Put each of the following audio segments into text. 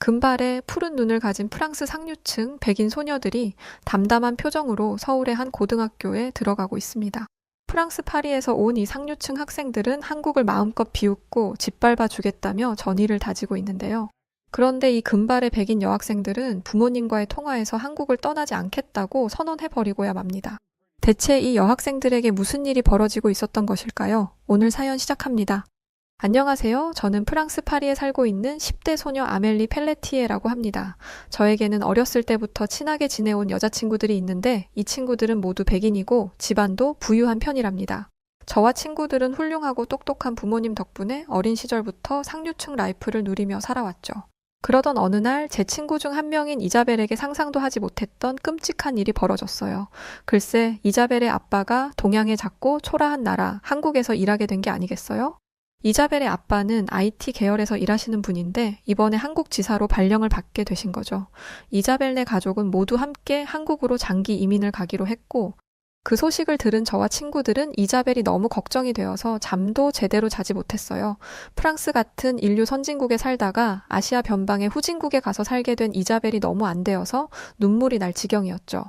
금발에 푸른 눈을 가진 프랑스 상류층 백인 소녀들이 담담한 표정으로 서울의 한 고등학교에 들어가고 있습니다. 프랑스 파리에서 온 이 상류층 학생들은 한국을 마음껏 비웃고 짓밟아 주겠다며 전의를 다지고 있는데요. 그런데 이 금발의 백인 여학생들은 부모님과의 통화에서 한국을 떠나지 않겠다고 선언해버리고야 맙니다. 대체 이 여학생들에게 무슨 일이 벌어지고 있었던 것일까요? 오늘 사연 시작합니다. 안녕하세요. 저는 프랑스 파리에 살고 있는 10대 소녀 아멜리 펠레티에라고 합니다. 저에게는 어렸을 때부터 친하게 지내온 여자친구들이 있는데 이 친구들은 모두 백인이고 집안도 부유한 편이랍니다. 저와 친구들은 훌륭하고 똑똑한 부모님 덕분에 어린 시절부터 상류층 라이프를 누리며 살아왔죠. 그러던 어느 날 제 친구 중 한 명인 이자벨에게 상상도 하지 못했던 끔찍한 일이 벌어졌어요. 글쎄, 이자벨의 아빠가 동양의 작고 초라한 나라 한국에서 일하게 된 게 아니겠어요? 이자벨의 아빠는 IT 계열에서 일하시는 분인데 이번에 한국 지사로 발령을 받게 되신 거죠. 이자벨네 가족은 모두 함께 한국으로 장기 이민을 가기로 했고 그 소식을 들은 저와 친구들은 이자벨이 너무 걱정이 되어서 잠도 제대로 자지 못했어요. 프랑스 같은 인류 선진국에 살다가 아시아 변방의 후진국에 가서 살게 된 이자벨이 너무 안 되어서 눈물이 날 지경이었죠.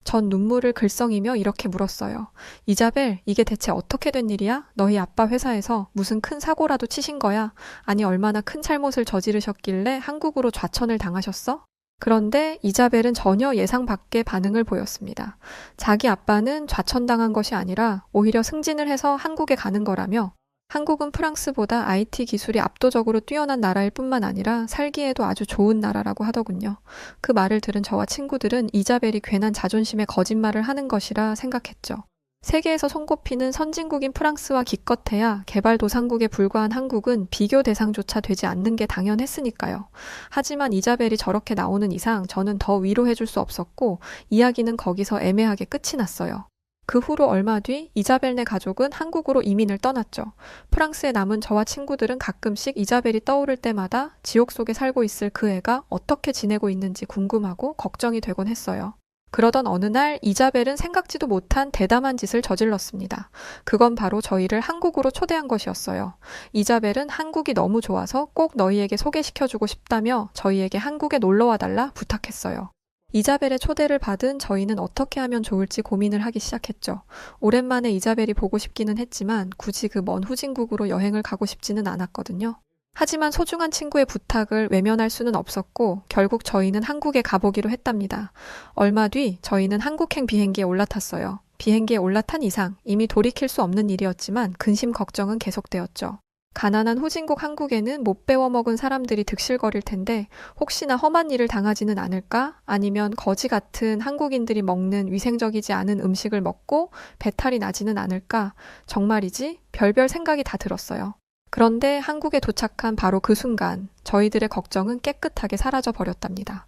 전 눈물을 글썽이며 이렇게 물었어요. 이자벨, 이게 대체 어떻게 된 일이야? 너희 아빠 회사에서 무슨 큰 사고라도 치신 거야? 아니 얼마나 큰 잘못을 저지르셨길래 한국으로 좌천을 당하셨어? 그런데 이자벨은 전혀 예상 밖의 반응을 보였습니다. 자기 아빠는 좌천당한 것이 아니라 오히려 승진을 해서 한국에 가는 거라며 한국은 프랑스보다 IT 기술이 압도적으로 뛰어난 나라일 뿐만 아니라 살기에도 아주 좋은 나라라고 하더군요. 그 말을 들은 저와 친구들은 이자벨이 괜한 자존심에 거짓말을 하는 것이라 생각했죠. 세계에서 손꼽히는 선진국인 프랑스와 기껏해야 개발도상국에 불과한 한국은 비교 대상조차 되지 않는 게 당연했으니까요. 하지만 이자벨이 저렇게 나오는 이상 저는 더 위로해줄 수 없었고 이야기는 거기서 애매하게 끝이 났어요. 그 후로 얼마 뒤 이자벨네 가족은 한국으로 이민을 떠났죠. 프랑스에 남은 저와 친구들은 가끔씩 이자벨이 떠오를 때마다 지옥 속에 살고 있을 그 애가 어떻게 지내고 있는지 궁금하고 걱정이 되곤 했어요. 그러던 어느 날 이자벨은 생각지도 못한 대담한 짓을 저질렀습니다. 그건 바로 저희를 한국으로 초대한 것이었어요. 이자벨은 한국이 너무 좋아서 꼭 너희에게 소개시켜주고 싶다며 저희에게 한국에 놀러와달라 부탁했어요. 이자벨의 초대를 받은 저희는 어떻게 하면 좋을지 고민을 하기 시작했죠. 오랜만에 이자벨이 보고 싶기는 했지만 굳이 그 먼 후진국으로 여행을 가고 싶지는 않았거든요. 하지만 소중한 친구의 부탁을 외면할 수는 없었고 결국 저희는 한국에 가보기로 했답니다. 얼마 뒤 저희는 한국행 비행기에 올라탔어요. 비행기에 올라탄 이상 이미 돌이킬 수 없는 일이었지만 근심 걱정은 계속되었죠. 가난한 후진국 한국에는 못 배워먹은 사람들이 득실거릴 텐데 혹시나 험한 일을 당하지는 않을까? 아니면 거지 같은 한국인들이 먹는 위생적이지 않은 음식을 먹고 배탈이 나지는 않을까? 정말이지? 별별 생각이 다 들었어요. 그런데 한국에 도착한 바로 그 순간 저희들의 걱정은 깨끗하게 사라져 버렸답니다.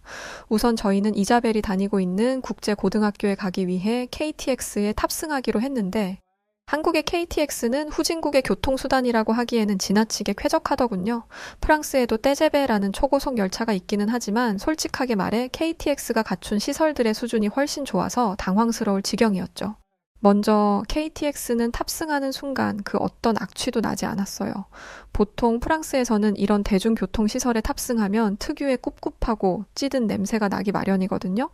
우선 저희는 이자벨이 다니고 있는 국제고등학교에 가기 위해 KTX에 탑승하기로 했는데 한국의 KTX는 후진국의 교통수단이라고 하기에는 지나치게 쾌적하더군요. 프랑스에도 떼제베라는 초고속 열차가 있기는 하지만 솔직하게 말해 KTX가 갖춘 시설들의 수준이 훨씬 좋아서 당황스러울 지경이었죠. 먼저 KTX는 탑승하는 순간 그 어떤 악취도 나지 않았어요. 보통 프랑스에서는 이런 대중교통시설에 탑승하면 특유의 꿉꿉하고 찌든 냄새가 나기 마련이거든요.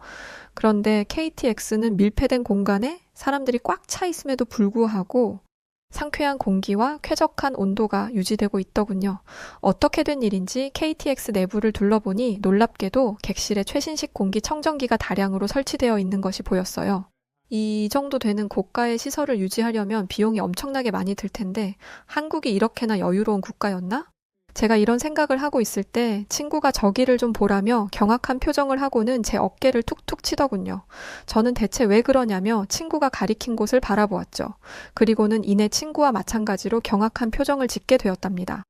그런데 KTX는 밀폐된 공간에 사람들이 꽉 차 있음에도 불구하고 상쾌한 공기와 쾌적한 온도가 유지되고 있더군요. 어떻게 된 일인지 KTX 내부를 둘러보니 놀랍게도 객실에 최신식 공기청정기가 다량으로 설치되어 있는 것이 보였어요. 이 정도 되는 고가의 시설을 유지하려면 비용이 엄청나게 많이 들 텐데 한국이 이렇게나 여유로운 국가였나? 제가 이런 생각을 하고 있을 때 친구가 저기를 좀 보라며 경악한 표정을 하고는 제 어깨를 툭툭 치더군요. 저는 대체 왜 그러냐며 친구가 가리킨 곳을 바라보았죠. 그리고는 이내 친구와 마찬가지로 경악한 표정을 짓게 되었답니다.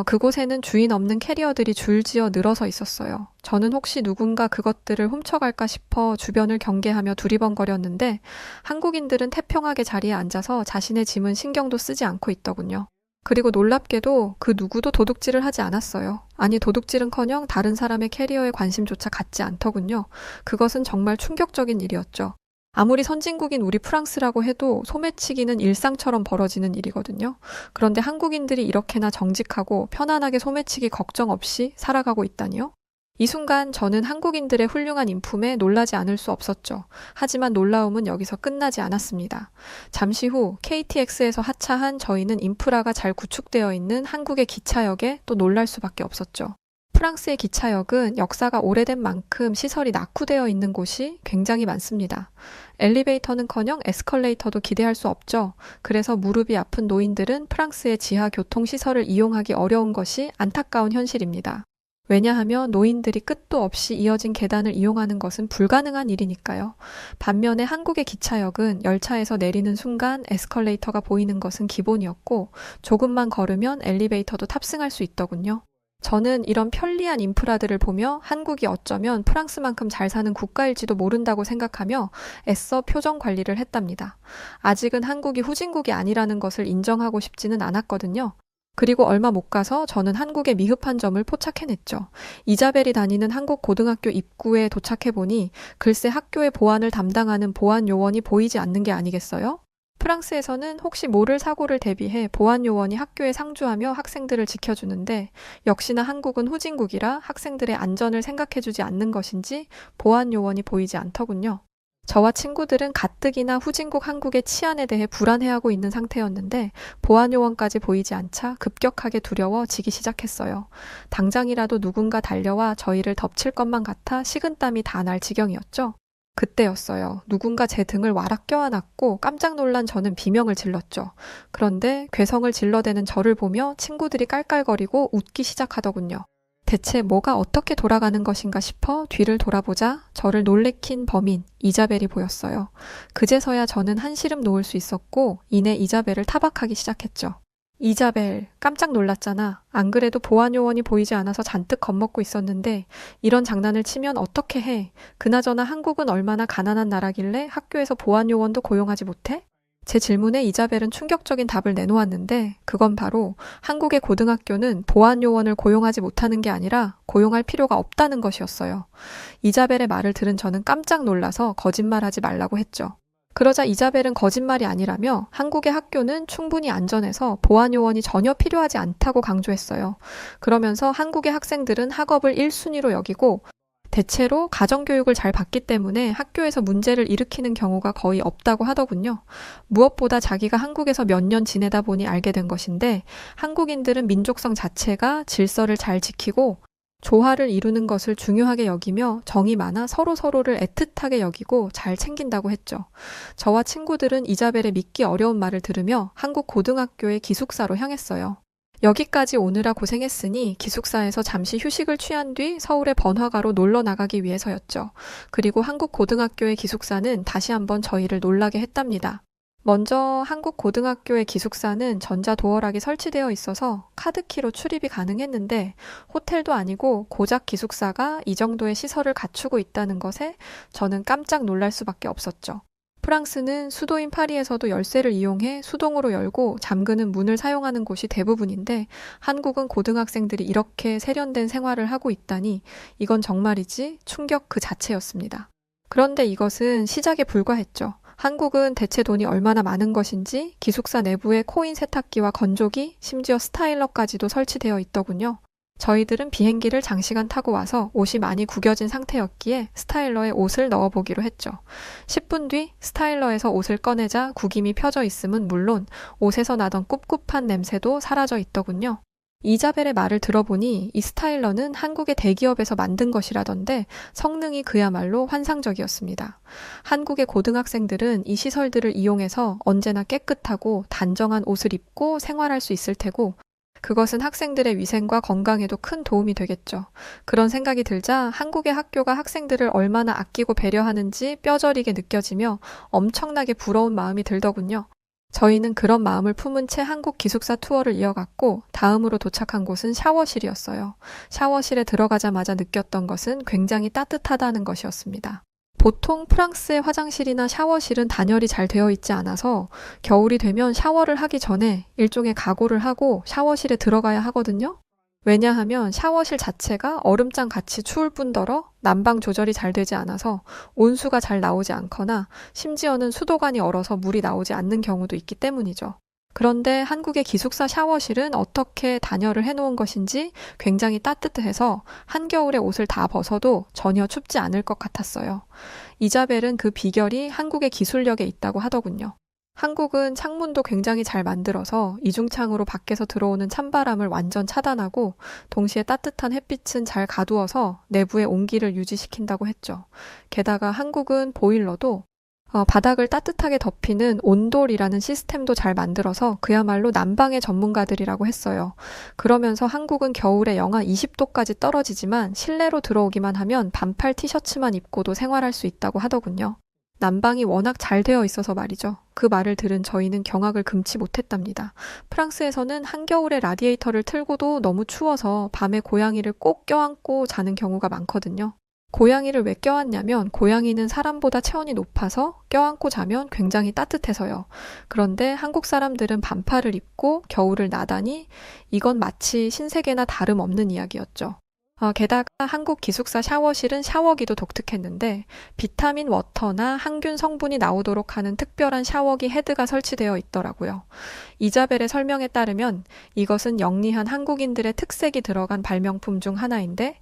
그곳에는 주인 없는 캐리어들이 줄지어 늘어서 있었어요. 저는 혹시 누군가 그것들을 훔쳐갈까 싶어 주변을 경계하며 두리번거렸는데 한국인들은 태평하게 자리에 앉아서 자신의 짐은 신경도 쓰지 않고 있더군요. 그리고 놀랍게도 그 누구도 도둑질을 하지 않았어요. 아니 도둑질은커녕 다른 사람의 캐리어에 관심조차 갖지 않더군요. 그것은 정말 충격적인 일이었죠. 아무리 선진국인 우리 프랑스라고 해도 소매치기는 일상처럼 벌어지는 일이거든요. 그런데 한국인들이 이렇게나 정직하고 편안하게 소매치기 걱정 없이 살아가고 있다니요? 이 순간 저는 한국인들의 훌륭한 인품에 놀라지 않을 수 없었죠. 하지만 놀라움은 여기서 끝나지 않았습니다. 잠시 후 KTX에서 하차한 저희는 인프라가 잘 구축되어 있는 한국의 기차역에 또 놀랄 수밖에 없었죠. 프랑스의 기차역은 역사가 오래된 만큼 시설이 낙후되어 있는 곳이 굉장히 많습니다. 엘리베이터는커녕 에스컬레이터도 기대할 수 없죠. 그래서 무릎이 아픈 노인들은 프랑스의 지하 교통시설을 이용하기 어려운 것이 안타까운 현실입니다. 왜냐하면 노인들이 끝도 없이 이어진 계단을 이용하는 것은 불가능한 일이니까요. 반면에 한국의 기차역은 열차에서 내리는 순간 에스컬레이터가 보이는 것은 기본이었고 조금만 걸으면 엘리베이터도 탑승할 수 있더군요. 저는 이런 편리한 인프라들을 보며 한국이 어쩌면 프랑스만큼 잘 사는 국가일지도 모른다고 생각하며 애써 표정 관리를 했답니다. 아직은 한국이 후진국이 아니라는 것을 인정하고 싶지는 않았거든요. 그리고 얼마 못 가서 저는 한국의 미흡한 점을 포착해냈죠. 이자벨이 다니는 한국 고등학교 입구에 도착해보니 글쎄 학교의 보안을 담당하는 보안 요원이 보이지 않는 게 아니겠어요? 프랑스에서는 혹시 모를 사고를 대비해 보안 요원이 학교에 상주하며 학생들을 지켜주는데 역시나 한국은 후진국이라 학생들의 안전을 생각해주지 않는 것인지 보안 요원이 보이지 않더군요. 저와 친구들은 가뜩이나 후진국 한국의 치안에 대해 불안해하고 있는 상태였는데 보안 요원까지 보이지 않자 급격하게 두려워지기 시작했어요. 당장이라도 누군가 달려와 저희를 덮칠 것만 같아 식은땀이 다 날 지경이었죠. 그때였어요. 누군가 제 등을 와락 껴안았고 깜짝 놀란 저는 비명을 질렀죠. 그런데 괴성을 질러대는 저를 보며 친구들이 깔깔거리고 웃기 시작하더군요. 대체 뭐가 어떻게 돌아가는 것인가 싶어 뒤를 돌아보자 저를 놀래킨 범인 이자벨이 보였어요. 그제서야 저는 한시름 놓을 수 있었고 이내 이자벨을 타박하기 시작했죠. 이자벨, 깜짝 놀랐잖아. 안 그래도 보안 요원이 보이지 않아서 잔뜩 겁먹고 있었는데 이런 장난을 치면 어떻게 해? 그나저나 한국은 얼마나 가난한 나라길래 학교에서 보안 요원도 고용하지 못해? 제 질문에 이자벨은 충격적인 답을 내놓았는데 그건 바로 한국의 고등학교는 보안 요원을 고용하지 못하는 게 아니라 고용할 필요가 없다는 것이었어요. 이자벨의 말을 들은 저는 깜짝 놀라서 거짓말하지 말라고 했죠. 그러자 이자벨은 거짓말이 아니라며 한국의 학교는 충분히 안전해서 보안 요원이 전혀 필요하지 않다고 강조했어요. 그러면서 한국의 학생들은 학업을 1순위로 여기고 대체로 가정교육을 잘 받기 때문에 학교에서 문제를 일으키는 경우가 거의 없다고 하더군요. 무엇보다 자기가 한국에서 몇 년 지내다 보니 알게 된 것인데 한국인들은 민족성 자체가 질서를 잘 지키고 조화를 이루는 것을 중요하게 여기며 정이 많아 서로서로를 애틋하게 여기고 잘 챙긴다고 했죠. 저와 친구들은 이자벨의 믿기 어려운 말을 들으며 한국 고등학교의 기숙사로 향했어요. 여기까지 오느라 고생했으니 기숙사에서 잠시 휴식을 취한 뒤 서울의 번화가로 놀러 나가기 위해서였죠. 그리고 한국 고등학교의 기숙사는 다시 한번 저희를 놀라게 했답니다. 먼저 한국 고등학교의 기숙사는 전자도어락이 설치되어 있어서 카드키로 출입이 가능했는데 호텔도 아니고 고작 기숙사가 이 정도의 시설을 갖추고 있다는 것에 저는 깜짝 놀랄 수밖에 없었죠. 프랑스는 수도인 파리에서도 열쇠를 이용해 수동으로 열고 잠그는 문을 사용하는 곳이 대부분인데 한국은 고등학생들이 이렇게 세련된 생활을 하고 있다니 이건 정말이지 충격 그 자체였습니다. 그런데 이것은 시작에 불과했죠. 한국은 대체 돈이 얼마나 많은 것인지 기숙사 내부에 코인 세탁기와 건조기, 심지어 스타일러까지도 설치되어 있더군요. 저희들은 비행기를 장시간 타고 와서 옷이 많이 구겨진 상태였기에 스타일러에 옷을 넣어보기로 했죠. 10분 뒤 스타일러에서 옷을 꺼내자 구김이 펴져 있음은 물론 옷에서 나던 꿉꿉한 냄새도 사라져 있더군요. 이자벨의 말을 들어보니 이 스타일러는 한국의 대기업에서 만든 것이라던데 성능이 그야말로 환상적이었습니다. 한국의 고등학생들은 이 시설들을 이용해서 언제나 깨끗하고 단정한 옷을 입고 생활할 수 있을 테고 그것은 학생들의 위생과 건강에도 큰 도움이 되겠죠. 그런 생각이 들자 한국의 학교가 학생들을 얼마나 아끼고 배려하는지 뼈저리게 느껴지며 엄청나게 부러운 마음이 들더군요. 저희는 그런 마음을 품은 채 한국 기숙사 투어를 이어갔고 다음으로 도착한 곳은 샤워실이었어요. 샤워실에 들어가자마자 느꼈던 것은 굉장히 따뜻하다는 것이었습니다. 보통 프랑스의 화장실이나 샤워실은 단열이 잘 되어 있지 않아서 겨울이 되면 샤워를 하기 전에 일종의 각오를 하고 샤워실에 들어가야 하거든요. 왜냐하면 샤워실 자체가 얼음장 같이 추울 뿐더러 난방 조절이 잘 되지 않아서 온수가 잘 나오지 않거나 심지어는 수도관이 얼어서 물이 나오지 않는 경우도 있기 때문이죠. 그런데 한국의 기숙사 샤워실은 어떻게 단열을 해놓은 것인지 굉장히 따뜻해서 한겨울에 옷을 다 벗어도 전혀 춥지 않을 것 같았어요. 이자벨은 그 비결이 한국의 기술력에 있다고 하더군요. 한국은 창문도 굉장히 잘 만들어서 이중창으로 밖에서 들어오는 찬바람을 완전 차단하고 동시에 따뜻한 햇빛은 잘 가두어서 내부의 온기를 유지시킨다고 했죠. 게다가 한국은 보일러도 바닥을 따뜻하게 덮이는 온돌이라는 시스템도 잘 만들어서 그야말로 난방의 전문가들이라고 했어요. 그러면서 한국은 겨울에 영하 20도까지 떨어지지만 실내로 들어오기만 하면 반팔 티셔츠만 입고도 생활할 수 있다고 하더군요. 난방이 워낙 잘 되어 있어서 말이죠. 그 말을 들은 저희는 경악을 금치 못했답니다. 프랑스에서는 한겨울에 라디에이터를 틀고도 너무 추워서 밤에 고양이를 꼭 껴안고 자는 경우가 많거든요. 고양이를 왜 껴안냐면 고양이는 사람보다 체온이 높아서 껴안고 자면 굉장히 따뜻해서요. 그런데 한국 사람들은 반팔을 입고 겨울을 나다니 이건 마치 신세계나 다름없는 이야기였죠. 게다가 한국 기숙사 샤워실은 샤워기도 독특했는데 비타민 워터나 항균 성분이 나오도록 하는 특별한 샤워기 헤드가 설치되어 있더라고요. 이자벨의 설명에 따르면 이것은 영리한 한국인들의 특색이 들어간 발명품 중 하나인데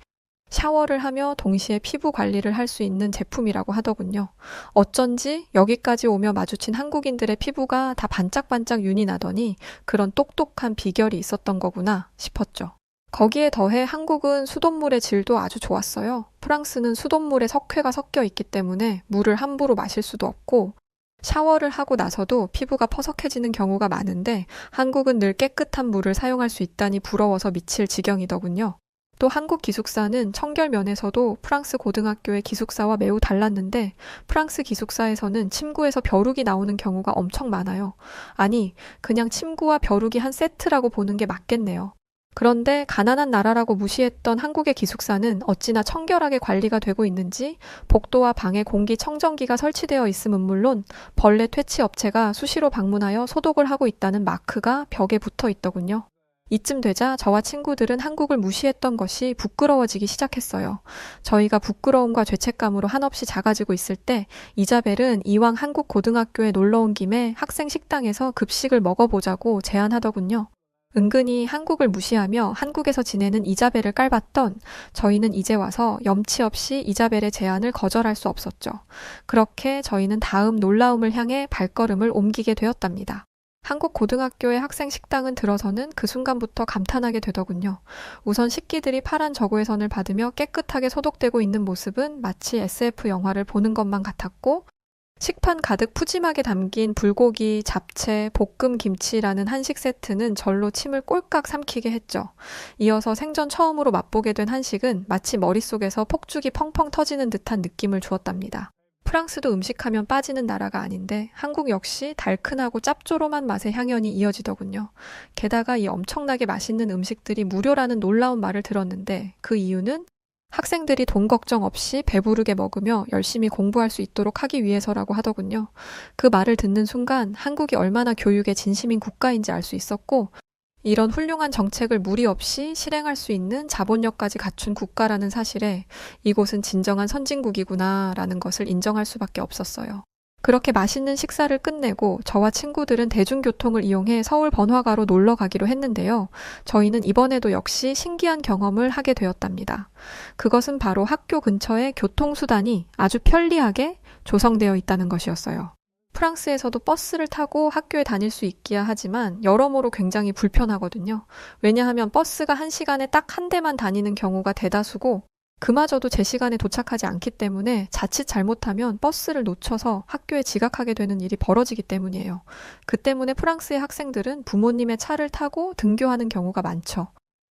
샤워를 하며 동시에 피부 관리를 할 수 있는 제품이라고 하더군요. 어쩐지 여기까지 오며 마주친 한국인들의 피부가 다 반짝반짝 윤이 나더니 그런 똑똑한 비결이 있었던 거구나 싶었죠. 거기에 더해 한국은 수돗물의 질도 아주 좋았어요. 프랑스는 수돗물에 석회가 섞여 있기 때문에 물을 함부로 마실 수도 없고 샤워를 하고 나서도 피부가 퍼석해지는 경우가 많은데 한국은 늘 깨끗한 물을 사용할 수 있다니 부러워서 미칠 지경이더군요. 또 한국 기숙사는 청결 면에서도 프랑스 고등학교의 기숙사와 매우 달랐는데 프랑스 기숙사에서는 침구에서 벼룩이 나오는 경우가 엄청 많아요. 아니, 그냥 침구와 벼룩이 한 세트라고 보는 게 맞겠네요. 그런데 가난한 나라라고 무시했던 한국의 기숙사는 어찌나 청결하게 관리가 되고 있는지 복도와 방에 공기청정기가 설치되어 있음은 물론 벌레 퇴치 업체가 수시로 방문하여 소독을 하고 있다는 마크가 벽에 붙어 있더군요. 이쯤 되자 저와 친구들은 한국을 무시했던 것이 부끄러워지기 시작했어요. 저희가 부끄러움과 죄책감으로 한없이 작아지고 있을 때 이자벨은 이왕 한국 고등학교에 놀러 온 김에 학생 식당에서 급식을 먹어보자고 제안하더군요. 은근히 한국을 무시하며 한국에서 지내는 이자벨을 깔봤던 저희는 이제 와서 염치 없이 이자벨의 제안을 거절할 수 없었죠. 그렇게 저희는 다음 놀라움을 향해 발걸음을 옮기게 되었답니다. 한국 고등학교의 학생 식당은 들어서는 그 순간부터 감탄하게 되더군요. 우선 식기들이 파란 저고해선을 받으며 깨끗하게 소독되고 있는 모습은 마치 SF 영화를 보는 것만 같았고 식판 가득 푸짐하게 담긴 불고기, 잡채, 볶음 김치라는 한식 세트는 절로 침을 꼴깍 삼키게 했죠. 이어서 생전 처음으로 맛보게 된 한식은 마치 머릿속에서 폭죽이 펑펑 터지는 듯한 느낌을 주었답니다. 프랑스도 음식하면 빠지는 나라가 아닌데 한국 역시 달큰하고 짭조름한 맛의 향연이 이어지더군요. 게다가 이 엄청나게 맛있는 음식들이 무료라는 놀라운 말을 들었는데 그 이유는 학생들이 돈 걱정 없이 배부르게 먹으며 열심히 공부할 수 있도록 하기 위해서라고 하더군요. 그 말을 듣는 순간 한국이 얼마나 교육에 진심인 국가인지 알 수 있었고 이런 훌륭한 정책을 무리 없이 실행할 수 있는 자본력까지 갖춘 국가라는 사실에 이곳은 진정한 선진국이구나 라는 것을 인정할 수밖에 없었어요. 그렇게 맛있는 식사를 끝내고 저와 친구들은 대중교통을 이용해 서울 번화가로 놀러 가기로 했는데요. 저희는 이번에도 역시 신기한 경험을 하게 되었답니다. 그것은 바로 학교 근처에 교통수단이 아주 편리하게 조성되어 있다는 것이었어요. 프랑스에서도 버스를 타고 학교에 다닐 수 있기야 하지만 여러모로 굉장히 불편하거든요. 왜냐하면 버스가 한 시간에 딱 한 대만 다니는 경우가 대다수고 그마저도 제 시간에 도착하지 않기 때문에 자칫 잘못하면 버스를 놓쳐서 학교에 지각하게 되는 일이 벌어지기 때문이에요. 그 때문에 프랑스의 학생들은 부모님의 차를 타고 등교하는 경우가 많죠.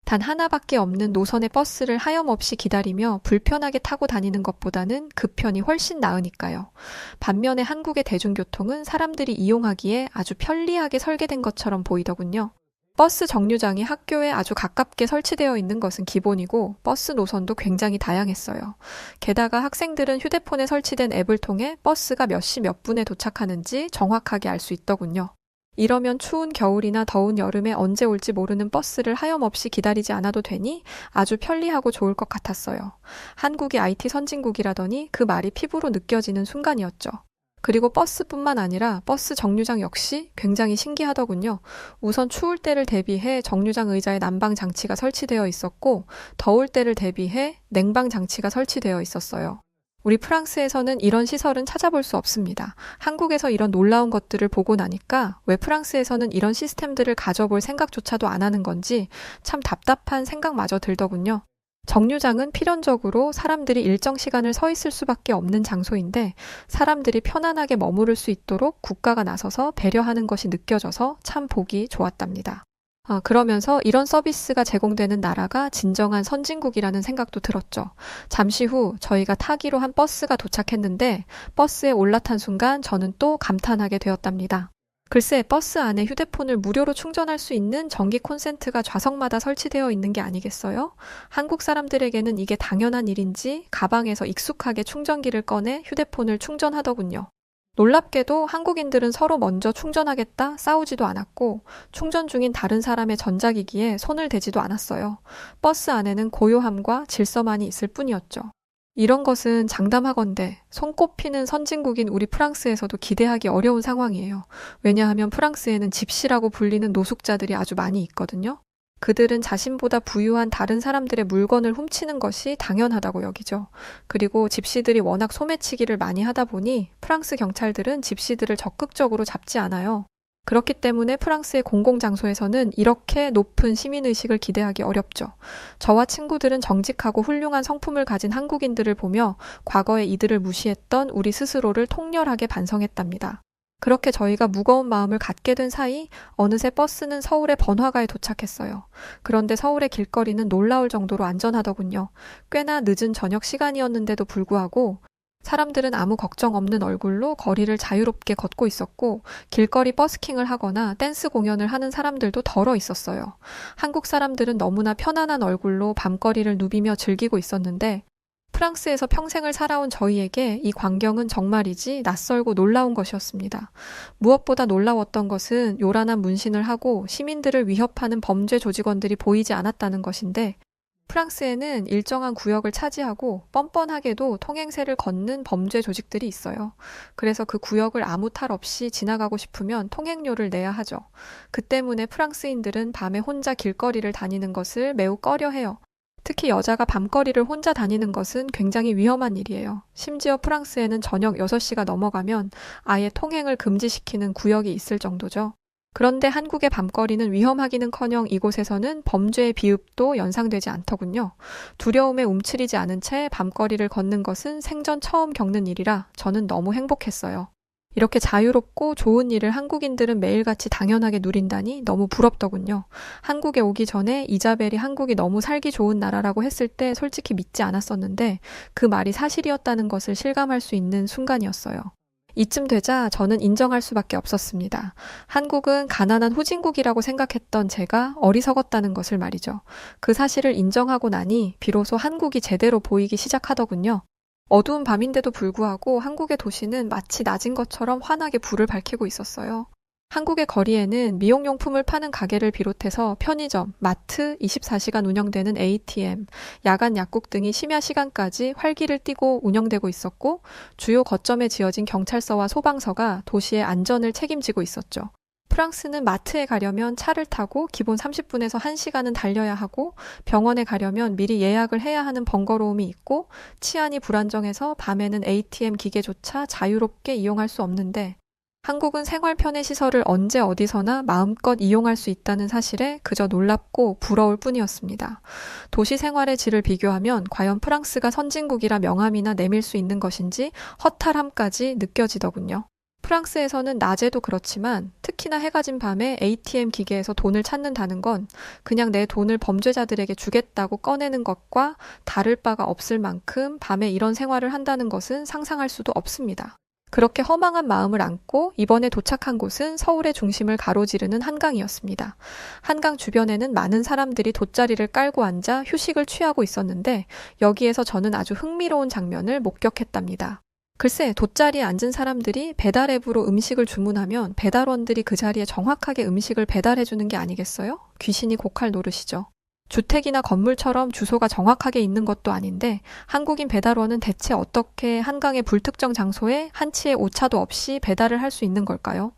단 하나밖에 없는 노선의 버스를 하염없이 기다리며 불편하게 타고 다니는 것보다는 그 편이 훨씬 나으니까요. 반면에 한국의 대중교통은 사람들이 이용하기에 아주 편리하게 설계된 것처럼 보이더군요. 버스 정류장이 학교에 아주 가깝게 설치되어 있는 것은 기본이고 버스 노선도 굉장히 다양했어요. 게다가 학생들은 휴대폰에 설치된 앱을 통해 버스가 몇 시 몇 분에 도착하는지 정확하게 알 수 있더군요. 이러면 추운 겨울이나 더운 여름에 언제 올지 모르는 버스를 하염없이 기다리지 않아도 되니 아주 편리하고 좋을 것 같았어요. 한국이 IT 선진국이라더니 그 말이 피부로 느껴지는 순간이었죠. 그리고 버스뿐만 아니라 버스 정류장 역시 굉장히 신기하더군요. 우선 추울 때를 대비해 정류장 의자에 난방 장치가 설치되어 있었고, 더울 때를 대비해 냉방 장치가 설치되어 있었어요. 우리 프랑스에서는 이런 시설은 찾아볼 수 없습니다. 한국에서 이런 놀라운 것들을 보고 나니까 왜 프랑스에서는 이런 시스템들을 가져볼 생각조차도 안 하는 건지 참 답답한 생각마저 들더군요. 정류장은 필연적으로 사람들이 일정 시간을 서 있을 수밖에 없는 장소인데 사람들이 편안하게 머무를 수 있도록 국가가 나서서 배려하는 것이 느껴져서 참 보기 좋았답니다. 그러면서 이런 서비스가 제공되는 나라가 진정한 선진국이라는 생각도 들었죠. 잠시 후 저희가 타기로 한 버스가 도착했는데 버스에 올라탄 순간 저는 또 감탄하게 되었답니다. 글쎄, 버스 안에 휴대폰을 무료로 충전할 수 있는 전기 콘센트가 좌석마다 설치되어 있는 게 아니겠어요? 한국 사람들에게는 이게 당연한 일인지 가방에서 익숙하게 충전기를 꺼내 휴대폰을 충전하더군요. 놀랍게도 한국인들은 서로 먼저 충전하겠다 싸우지도 않았고 충전 중인 다른 사람의 전자기기에 손을 대지도 않았어요. 버스 안에는 고요함과 질서만이 있을 뿐이었죠. 이런 것은 장담하건대 손꼽히는 선진국인 우리 프랑스에서도 기대하기 어려운 상황이에요. 왜냐하면 프랑스에는 집시라고 불리는 노숙자들이 아주 많이 있거든요. 그들은 자신보다 부유한 다른 사람들의 물건을 훔치는 것이 당연하다고 여기죠. 그리고 집시들이 워낙 소매치기를 많이 하다 보니 프랑스 경찰들은 집시들을 적극적으로 잡지 않아요. 그렇기 때문에 프랑스의 공공장소에서는 이렇게 높은 시민의식을 기대하기 어렵죠. 저와 친구들은 정직하고 훌륭한 성품을 가진 한국인들을 보며 과거에 이들을 무시했던 우리 스스로를 통렬하게 반성했답니다. 그렇게 저희가 무거운 마음을 갖게 된 사이 어느새 버스는 서울의 번화가에 도착했어요. 그런데 서울의 길거리는 놀라울 정도로 안전하더군요. 꽤나 늦은 저녁 시간이었는데도 불구하고 사람들은 아무 걱정 없는 얼굴로 거리를 자유롭게 걷고 있었고 길거리 버스킹을 하거나 댄스 공연을 하는 사람들도 덜어 있었어요. 한국 사람들은 너무나 편안한 얼굴로 밤거리를 누비며 즐기고 있었는데 프랑스에서 평생을 살아온 저희에게 이 광경은 정말이지 낯설고 놀라운 것이었습니다. 무엇보다 놀라웠던 것은 요란한 문신을 하고 시민들을 위협하는 범죄 조직원들이 보이지 않았다는 것인데 프랑스에는 일정한 구역을 차지하고 뻔뻔하게도 통행세를 걷는 범죄 조직들이 있어요. 그래서 그 구역을 아무 탈 없이 지나가고 싶으면 통행료를 내야 하죠. 그 때문에 프랑스인들은 밤에 혼자 길거리를 다니는 것을 매우 꺼려해요. 특히 여자가 밤거리를 혼자 다니는 것은 굉장히 위험한 일이에요. 심지어 프랑스에는 저녁 6시가 넘어가면 아예 통행을 금지시키는 구역이 있을 정도죠. 그런데 한국의 밤거리는 위험하기는커녕 이곳에서는 범죄의 비읍도 연상되지 않더군요. 두려움에 움츠리지 않은 채 밤거리를 걷는 것은 생전 처음 겪는 일이라 저는 너무 행복했어요. 이렇게 자유롭고 좋은 일을 한국인들은 매일같이 당연하게 누린다니 너무 부럽더군요. 한국에 오기 전에 이자벨이 한국이 너무 살기 좋은 나라라고 했을 때 솔직히 믿지 않았었는데 그 말이 사실이었다는 것을 실감할 수 있는 순간이었어요. 이쯤 되자 저는 인정할 수밖에 없었습니다. 한국은 가난한 후진국이라고 생각했던 제가 어리석었다는 것을 말이죠. 그 사실을 인정하고 나니 비로소 한국이 제대로 보이기 시작하더군요. 어두운 밤인데도 불구하고 한국의 도시는 마치 낮인 것처럼 환하게 불을 밝히고 있었어요. 한국의 거리에는 미용용품을 파는 가게를 비롯해서 편의점, 마트, 24시간 운영되는 ATM, 야간 약국 등이 심야 시간까지 활기를 띠고 운영되고 있었고 주요 거점에 지어진 경찰서와 소방서가 도시의 안전을 책임지고 있었죠. 프랑스는 마트에 가려면 차를 타고 기본 30분에서 1시간은 달려야 하고 병원에 가려면 미리 예약을 해야 하는 번거로움이 있고 치안이 불안정해서 밤에는 ATM 기계조차 자유롭게 이용할 수 없는데 한국은 생활 편의 시설을 언제 어디서나 마음껏 이용할 수 있다는 사실에 그저 놀랍고 부러울 뿐이었습니다. 도시 생활의 질을 비교하면 과연 프랑스가 선진국이라 명함이나 내밀 수 있는 것인지 허탈함까지 느껴지더군요. 프랑스에서는 낮에도 그렇지만 특히나 해가 진 밤에 ATM 기계에서 돈을 찾는다는 건 그냥 내 돈을 범죄자들에게 주겠다고 꺼내는 것과 다를 바가 없을 만큼 밤에 이런 생활을 한다는 것은 상상할 수도 없습니다. 그렇게 허망한 마음을 안고 이번에 도착한 곳은 서울의 중심을 가로지르는 한강이었습니다. 한강 주변에는 많은 사람들이 돗자리를 깔고 앉아 휴식을 취하고 있었는데 여기에서 저는 아주 흥미로운 장면을 목격했답니다. 글쎄, 돗자리에 앉은 사람들이 배달 앱으로 음식을 주문하면 배달원들이 그 자리에 정확하게 음식을 배달해주는 게 아니겠어요? 귀신이 고칼 노릇이죠. 주택이나 건물처럼 주소가 정확하게 있는 것도 아닌데 한국인 배달원은 대체 어떻게 한강의 불특정 장소에 한치의 오차도 없이 배달을 할 수 있는 걸까요?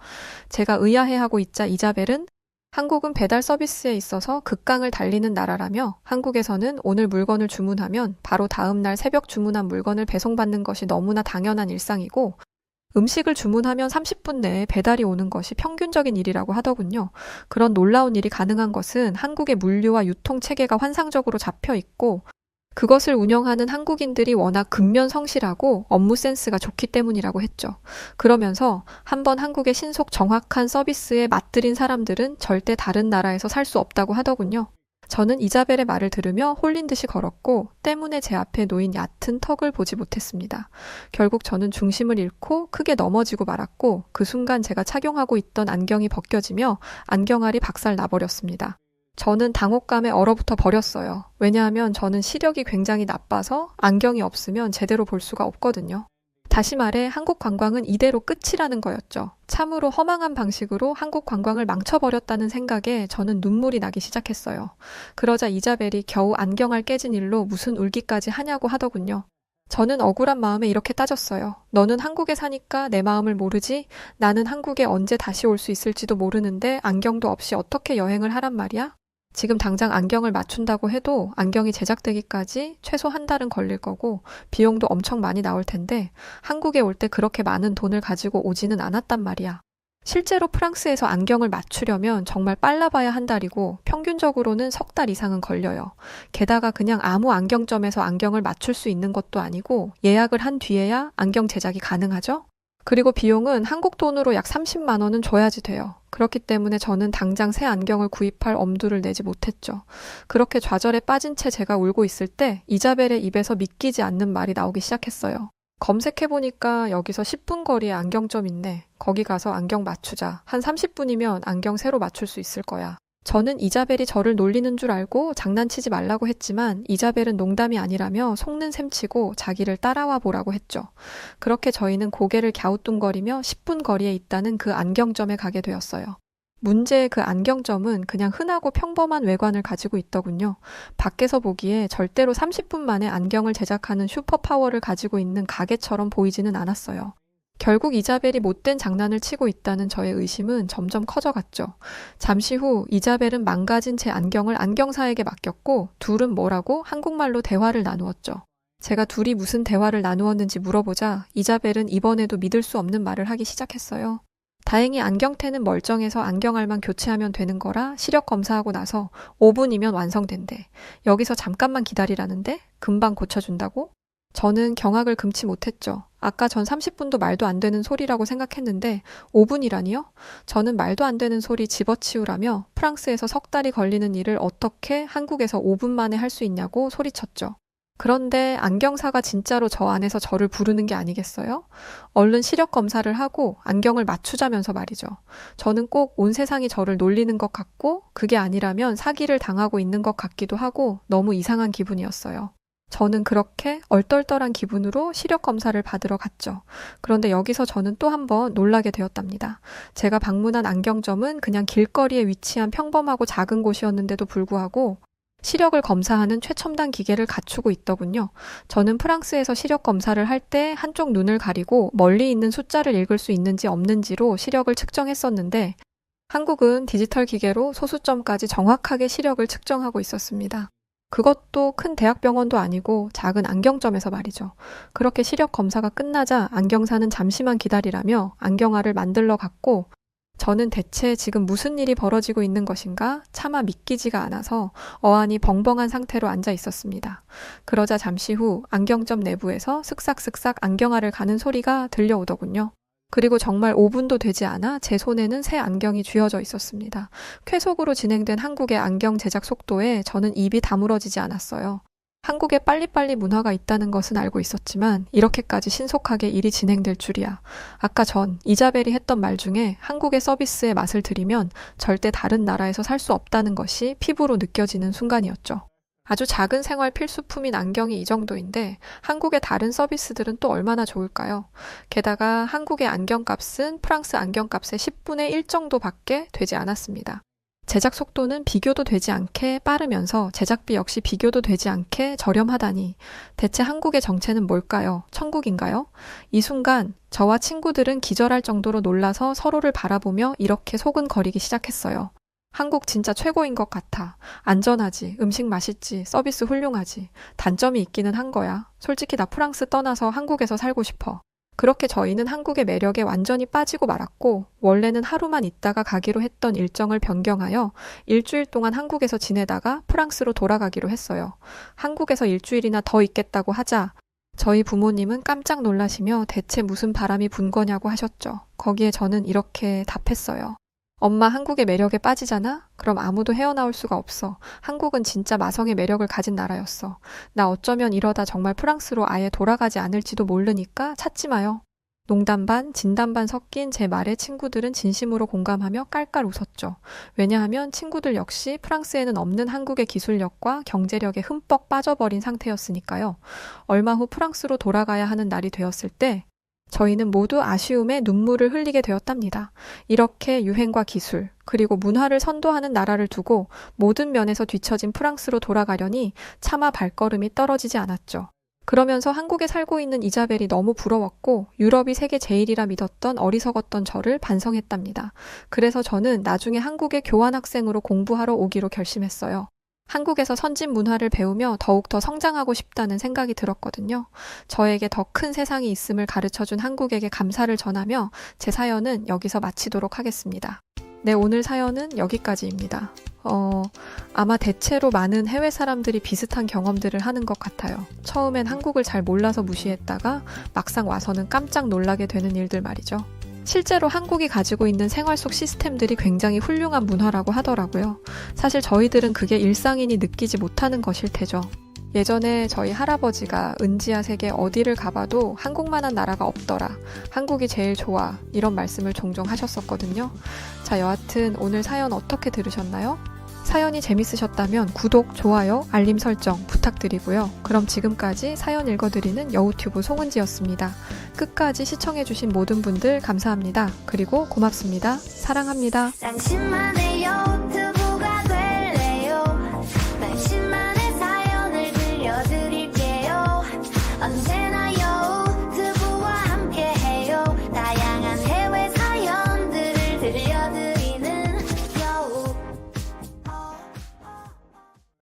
제가 의아해하고 있자 이자벨은 한국은 배달 서비스에 있어서 극강을 달리는 나라라며 한국에서는 오늘 물건을 주문하면 바로 다음 날 새벽 주문한 물건을 배송받는 것이 너무나 당연한 일상이고 음식을 주문하면 30분 내에 배달이 오는 것이 평균적인 일이라고 하더군요. 그런 놀라운 일이 가능한 것은 한국의 물류와 유통 체계가 환상적으로 잡혀 있고 그것을 운영하는 한국인들이 워낙 근면성실하고 업무 센스가 좋기 때문이라고 했죠. 그러면서 한번 한국의 신속 정확한 서비스에 맛들인 사람들은 절대 다른 나라에서 살 수 없다고 하더군요. 저는 이자벨의 말을 들으며 홀린 듯이 걸었고 때문에 제 앞에 놓인 얕은 턱을 보지 못했습니다. 결국 저는 중심을 잃고 크게 넘어지고 말았고 그 순간 제가 착용하고 있던 안경이 벗겨지며 안경알이 박살 나버렸습니다. 저는 당혹감에 얼어붙어 버렸어요. 왜냐하면 저는 시력이 굉장히 나빠서 안경이 없으면 제대로 볼 수가 없거든요. 다시 말해 한국 관광은 이대로 끝이라는 거였죠. 참으로 허망한 방식으로 한국 관광을 망쳐버렸다는 생각에 저는 눈물이 나기 시작했어요. 그러자 이자벨이 겨우 안경알 깨진 일로 무슨 울기까지 하냐고 하더군요. 저는 억울한 마음에 이렇게 따졌어요. 너는 한국에 사니까 내 마음을 모르지? 나는 한국에 언제 다시 올 수 있을지도 모르는데 안경도 없이 어떻게 여행을 하란 말이야? 지금 당장 안경을 맞춘다고 해도 안경이 제작되기까지 최소 한 달은 걸릴 거고 비용도 엄청 많이 나올 텐데 한국에 올 때 그렇게 많은 돈을 가지고 오지는 않았단 말이야. 실제로 프랑스에서 안경을 맞추려면 정말 빨라봐야 한 달이고 평균적으로는 석 달 이상은 걸려요. 게다가 그냥 아무 안경점에서 안경을 맞출 수 있는 것도 아니고 예약을 한 뒤에야 안경 제작이 가능하죠? 그리고 비용은 한국 돈으로 약 30만 원은 줘야지 돼요. 그렇기 때문에 저는 당장 새 안경을 구입할 엄두를 내지 못했죠. 그렇게 좌절에 빠진 채 제가 울고 있을 때 이자벨의 입에서 믿기지 않는 말이 나오기 시작했어요. 검색해보니까 여기서 10분 거리에 안경점 있네. 거기 가서 안경 맞추자. 한 30분이면 안경 새로 맞출 수 있을 거야. 저는 이자벨이 저를 놀리는 줄 알고 장난치지 말라고 했지만 이자벨은 농담이 아니라며 속는 셈치고 자기를 따라와 보라고 했죠. 그렇게 저희는 고개를 갸우뚱거리며 10분 거리에 있다는 그 안경점에 가게 되었어요. 문제의 그 안경점은 그냥 흔하고 평범한 외관을 가지고 있더군요. 밖에서 보기에 절대로 30분 만에 안경을 제작하는 슈퍼파워를 가지고 있는 가게처럼 보이지는 않았어요. 결국 이자벨이 못된 장난을 치고 있다는 저의 의심은 점점 커져갔죠. 잠시 후 이자벨은 망가진 제 안경을 안경사에게 맡겼고 둘은 뭐라고 한국말로 대화를 나누었죠. 제가 둘이 무슨 대화를 나누었는지 물어보자 이자벨은 이번에도 믿을 수 없는 말을 하기 시작했어요. 다행히 안경테는 멀쩡해서 안경알만 교체하면 되는 거라 시력 검사하고 나서 5분이면 완성된대. 여기서 잠깐만 기다리라는데? 금방 고쳐준다고? 저는 경악을 금치 못했죠. 아까 전 30분도 말도 안 되는 소리라고 생각했는데 5분이라니요? 저는 말도 안 되는 소리 집어치우라며 프랑스에서 석 달이 걸리는 일을 어떻게 한국에서 5분 만에 할 수 있냐고 소리쳤죠. 그런데 안경사가 진짜로 저 안에서 저를 부르는 게 아니겠어요? 얼른 시력 검사를 하고 안경을 맞추자면서 말이죠. 저는 꼭 온 세상이 저를 놀리는 것 같고 그게 아니라면 사기를 당하고 있는 것 같기도 하고 너무 이상한 기분이었어요. 저는 그렇게 얼떨떨한 기분으로 시력 검사를 받으러 갔죠. 그런데 여기서 저는 또 한 번 놀라게 되었답니다. 제가 방문한 안경점은 그냥 길거리에 위치한 평범하고 작은 곳이었는데도 불구하고 시력을 검사하는 최첨단 기계를 갖추고 있더군요. 저는 프랑스에서 시력 검사를 할 때 한쪽 눈을 가리고 멀리 있는 숫자를 읽을 수 있는지 없는지로 시력을 측정했었는데 한국은 디지털 기계로 소수점까지 정확하게 시력을 측정하고 있었습니다. 그것도 큰 대학병원도 아니고 작은 안경점에서 말이죠. 그렇게 시력 검사가 끝나자 안경사는 잠시만 기다리라며 안경알을 만들러 갔고 저는 대체 지금 무슨 일이 벌어지고 있는 것인가 차마 믿기지가 않아서 어안이 벙벙한 상태로 앉아 있었습니다. 그러자 잠시 후 안경점 내부에서 슥싹슥싹 안경알을 가는 소리가 들려오더군요. 그리고 정말 5분도 되지 않아 제 손에는 새 안경이 쥐어져 있었습니다. 쾌속으로 진행된 한국의 안경 제작 속도에 저는 입이 다물어지지 않았어요. 한국에 빨리빨리 문화가 있다는 것은 알고 있었지만 이렇게까지 신속하게 일이 진행될 줄이야. 아까 전 이자벨이 했던 말 중에 한국의 서비스의 맛을 들이면 절대 다른 나라에서 살 수 없다는 것이 피부로 느껴지는 순간이었죠. 아주 작은 생활 필수품인 안경이 이 정도인데 한국의 다른 서비스들은 또 얼마나 좋을까요? 게다가 한국의 안경값은 프랑스 안경값의 10분의 1 정도밖에 되지 않았습니다. 제작 속도는 비교도 되지 않게 빠르면서 제작비 역시 비교도 되지 않게 저렴하다니 대체 한국의 정체는 뭘까요? 천국인가요? 이 순간 저와 친구들은 기절할 정도로 놀라서 서로를 바라보며 이렇게 소근거리기 시작했어요. 한국 진짜 최고인 것 같아. 안전하지, 음식 맛있지, 서비스 훌륭하지. 단점이 있기는 한 거야. 솔직히 나 프랑스 떠나서 한국에서 살고 싶어. 그렇게 저희는 한국의 매력에 완전히 빠지고 말았고, 원래는 하루만 있다가 가기로 했던 일정을 변경하여 일주일 동안 한국에서 지내다가 프랑스로 돌아가기로 했어요. 한국에서 일주일이나 더 있겠다고 하자 저희 부모님은 깜짝 놀라시며 대체 무슨 바람이 분 거냐고 하셨죠. 거기에 저는 이렇게 답했어요. 엄마, 한국의 매력에 빠지잖아? 그럼 아무도 헤어나올 수가 없어. 한국은 진짜 마성의 매력을 가진 나라였어. 나 어쩌면 이러다 정말 프랑스로 아예 돌아가지 않을지도 모르니까 찾지 마요. 농담 반, 진담 반 섞인 제 말에 친구들은 진심으로 공감하며 깔깔 웃었죠. 왜냐하면 친구들 역시 프랑스에는 없는 한국의 기술력과 경제력에 흠뻑 빠져버린 상태였으니까요. 얼마 후 프랑스로 돌아가야 하는 날이 되었을 때 저희는 모두 아쉬움에 눈물을 흘리게 되었답니다. 이렇게 유행과 기술, 그리고 문화를 선도하는 나라를 두고 모든 면에서 뒤처진 프랑스로 돌아가려니 차마 발걸음이 떨어지지 않았죠. 그러면서 한국에 살고 있는 이자벨이 너무 부러웠고 유럽이 세계 제일이라 믿었던 어리석었던 저를 반성했답니다. 그래서 저는 나중에 한국에 교환학생으로 공부하러 오기로 결심했어요. 한국에서 선진 문화를 배우며 더욱더 성장하고 싶다는 생각이 들었거든요. 저에게 더 큰 세상이 있음을 가르쳐준 한국에게 감사를 전하며 제 사연은 여기서 마치도록 하겠습니다. 네, 오늘 사연은 여기까지입니다. 아마 대체로 많은 해외 사람들이 비슷한 경험들을 하는 것 같아요. 처음엔 한국을 잘 몰라서 무시했다가 막상 와서는 깜짝 놀라게 되는 일들 말이죠. 실제로 한국이 가지고 있는 생활 속 시스템들이 굉장히 훌륭한 문화라고 하더라고요. 사실 저희들은 그게 일상이니 느끼지 못하는 것일 테죠. 예전에 저희 할아버지가 은지아 세계 어디를 가봐도 한국만한 나라가 없더라. 한국이 제일 좋아. 이런 말씀을 종종 하셨었거든요. 자, 여하튼 오늘 사연 어떻게 들으셨나요? 사연이 재밌으셨다면 구독, 좋아요, 알림 설정 부탁드리고요. 그럼 지금까지 사연 읽어드리는 여우튜브 송은지였습니다. 끝까지 시청해주신 모든 분들 감사합니다. 그리고 고맙습니다. 사랑합니다. 당신만의